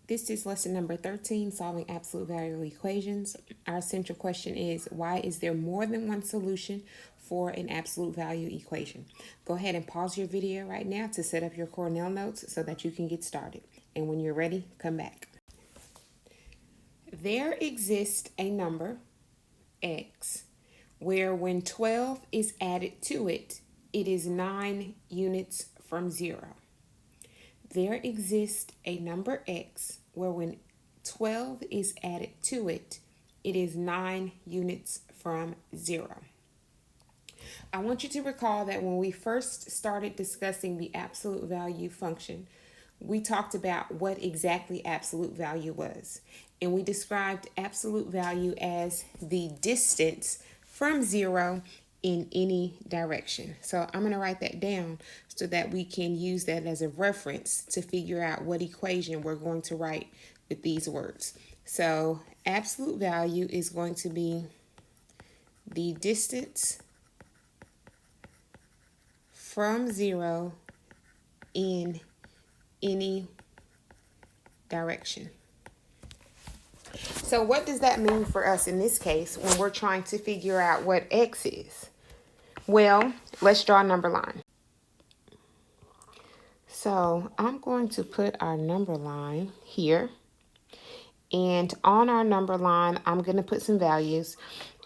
This is lesson number 13, solving absolute value equations. Our central question is, why is there more than one solution for an absolute value equation? Go ahead and pause your video right now to set up your Cornell notes so that you can get started. And when you're ready, come back. There exists a number, x, where when 12 is added to it, it is 9 units from 0. There exists a number x where when 12 is added to it, it is 9 units from 0. I want you to recall that when we first started discussing the absolute value function, we talked about what exactly absolute value was. And we described absolute value as the distance from 0 in any direction. So I'm going to write that down so that we can use that as a reference to figure out what equation we're going to write with these words. So absolute value is going to be the distance from 0 in any direction. So what does that mean for us in this case when we're trying to figure out what x is? Well, let's draw a number line. So I'm going to put our number line here. And on our number line, I'm going to put some values.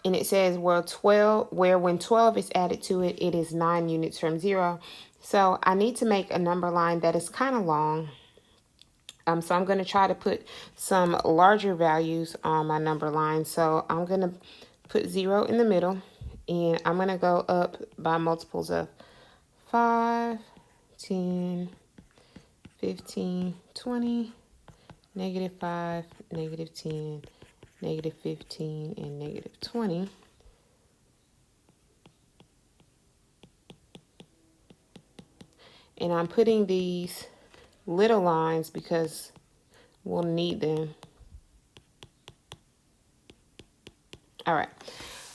And it says, where when 12 is added to it, it is 9 units from 0. So I need to make a number line that is kind of long. So I'm going to try to put some larger values on my number line. So I'm going to put 0 in the middle. And I'm going to go up by multiples of 5, 10, 15, 20, negative 5, negative 10, negative 15, and negative 20. And I'm putting these little lines because we'll need them. All right.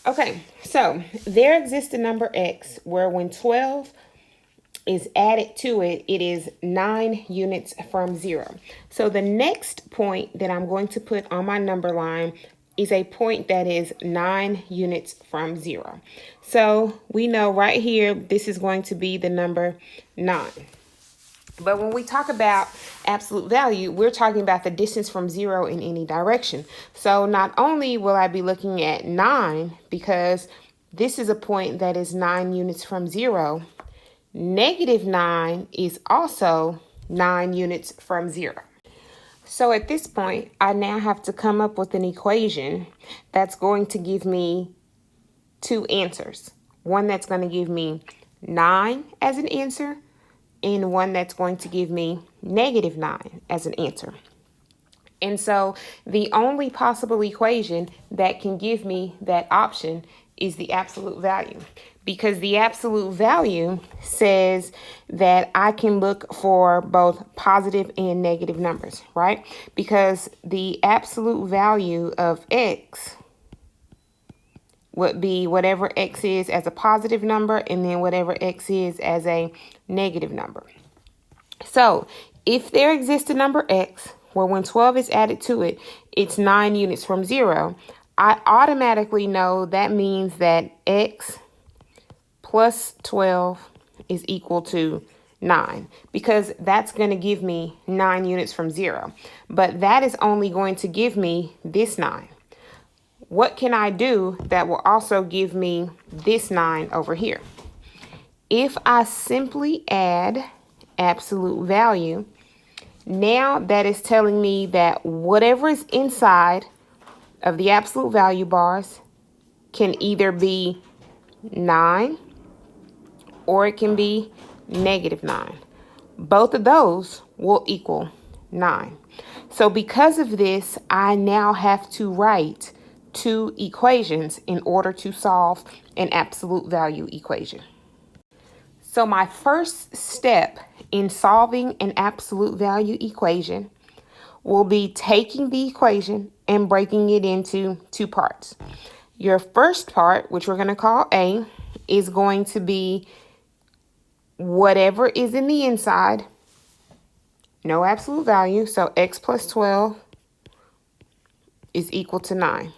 Okay, so there exists a number x where when 12 is added to it, it is 9 units from 0. So the next point that I'm going to put on my number line is a point that is 9 units from 0. So we know right here, this is going to be the number 9. But when we talk about absolute value, we're talking about the distance from 0 in any direction. So not only will I be looking at 9, because this is a point that is 9 units from 0, negative 9 is also 9 units from 0. So at this point, I now have to come up with an equation that's going to give me two answers. One that's going to give me 9 as an answer, and one that's going to give me negative 9 as an answer. And so the only possible equation that can give me that option is the absolute value, because the absolute value says that I can look for both positive and negative numbers, right? Because the absolute value of x would be whatever x is as a positive number and then whatever x is as a negative number. So if there exists a number x where when 12 is added to it, it's 9 units from 0, I automatically know that means that x plus 12 is equal to 9, because that's going to give me 9 units from 0. But that is only going to give me this 9. What can I do that will also give me this 9 over here? If I simply add absolute value, now that is telling me that whatever is inside of the absolute value bars can either be 9 or it can be negative 9. Both of those will equal 9. So because of this, I now have to write two equations in order to solve an absolute value equation. So my first step in solving an absolute value equation will be taking the equation and breaking it into two parts. Your first part, which we're going to call A, is going to be whatever is in the inside no absolute value, so x plus 12 is equal to 9.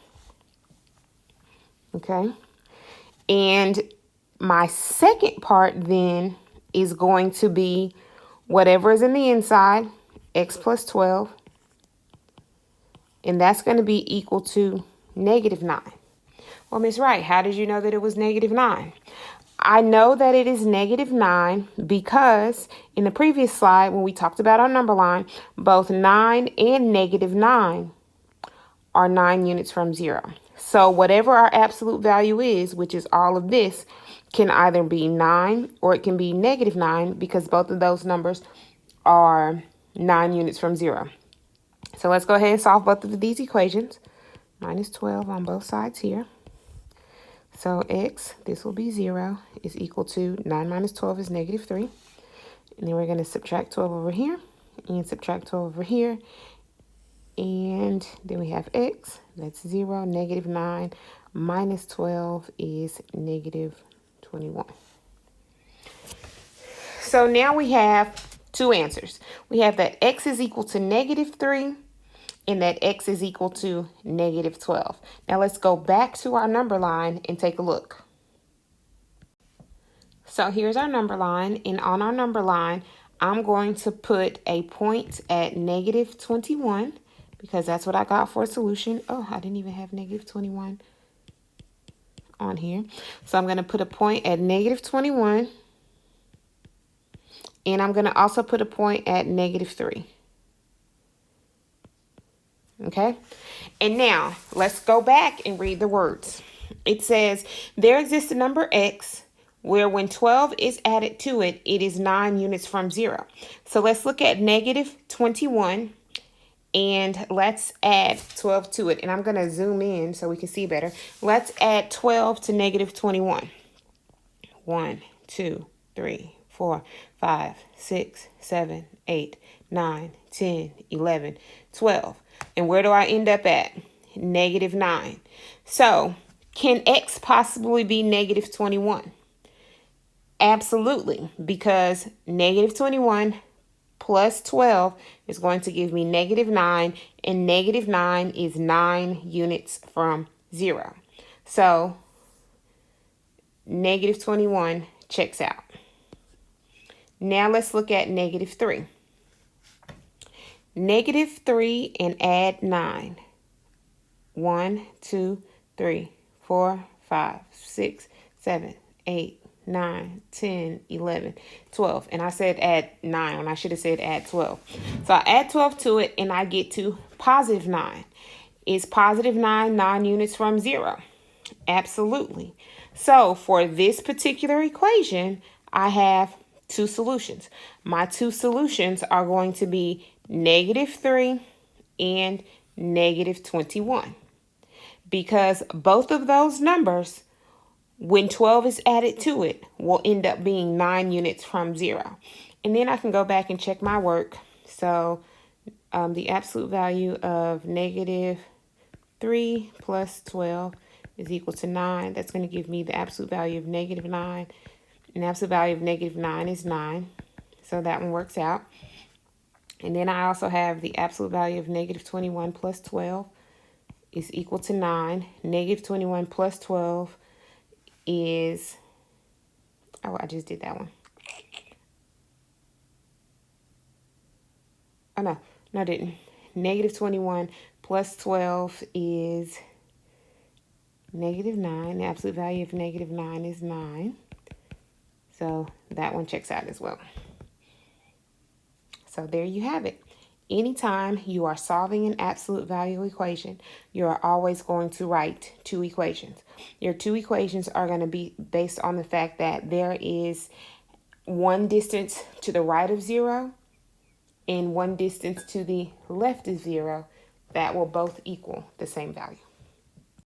Okay? And my second part then is going to be whatever is in the inside, x plus 12, and that's going to be equal to negative 9. Well, Miss Wright, how did you know that it was negative 9? I know that it is negative 9 because in the previous slide when we talked about our number line, both 9 and negative 9 are 9 units from 0. So whatever our absolute value is, which is all of this, can either be 9 or it can be negative 9 because both of those numbers are 9 units from 0. So let's go ahead and solve both of these equations. Minus 12 on both sides here. So x, this will be 0, is equal to 9 minus 12 is negative 3. And then we're going to subtract 12 over here and subtract 12 over here. And then we have x, that's 0, negative 9 minus 12 is negative 21. So now we have two answers. We have that x is equal to negative 3 and that x is equal to negative 12. Now let's go back to our number line and take a look. So here's our number line, and on our number line, I'm going to put a point at negative 21 because that's what I got for a solution. Oh, I didn't even have negative 21 on here. So I'm going to put a point at negative 21, and I'm going to also put a point at negative 3. Okay, and now let's go back and read the words. It says, there exists a number x where when 12 is added to it, it is 9 units from 0. So let's look at negative 21 and let's add 12 to it. And I'm going to zoom in so we can see better. Let's add 12 to negative 21. 1, 2, 3, 4, 5, 6, 7, 8, 9, 10, 11, 12. And where do I end up at? Negative 9. So can x possibly be negative 21? Absolutely, because negative 21 plus 12 is going to give me negative 9, and negative 9 is 9 units from 0. So negative 21 checks out. Now let's look at negative 3. Negative 3 and add 9. 1, 2, 3, 4, 5, 6, 7, 8, 9, 10, 11, 12. And I said add 9 when I should have said add 12. So I add 12 to it and I get to positive 9. Is positive 9 9 units from 0? Absolutely. So for this particular equation, I have two solutions. My two solutions are going to be negative 3 and negative 21. Because both of those numbers, when 12 is added to it, will end up being 9 units from 0. And then I can go back and check my work. So the absolute value of negative 3 plus 12 is equal to 9. That's going to give me the absolute value of negative 9. And the absolute value of negative 9 is 9. So that one works out. And then I also have the absolute value of negative 21 plus 12 is equal to 9. Negative 21 plus 12 is, oh, I just did that one. Oh, no, I didn't. Negative 21 plus 12 is negative 9. The absolute value of negative 9 is 9. So that one checks out as well. So there you have it. Anytime you are solving an absolute value equation, you are always going to write two equations. Your two equations are going to be based on the fact that there is one distance to the right of 0 and one distance to the left of 0 that will both equal the same value.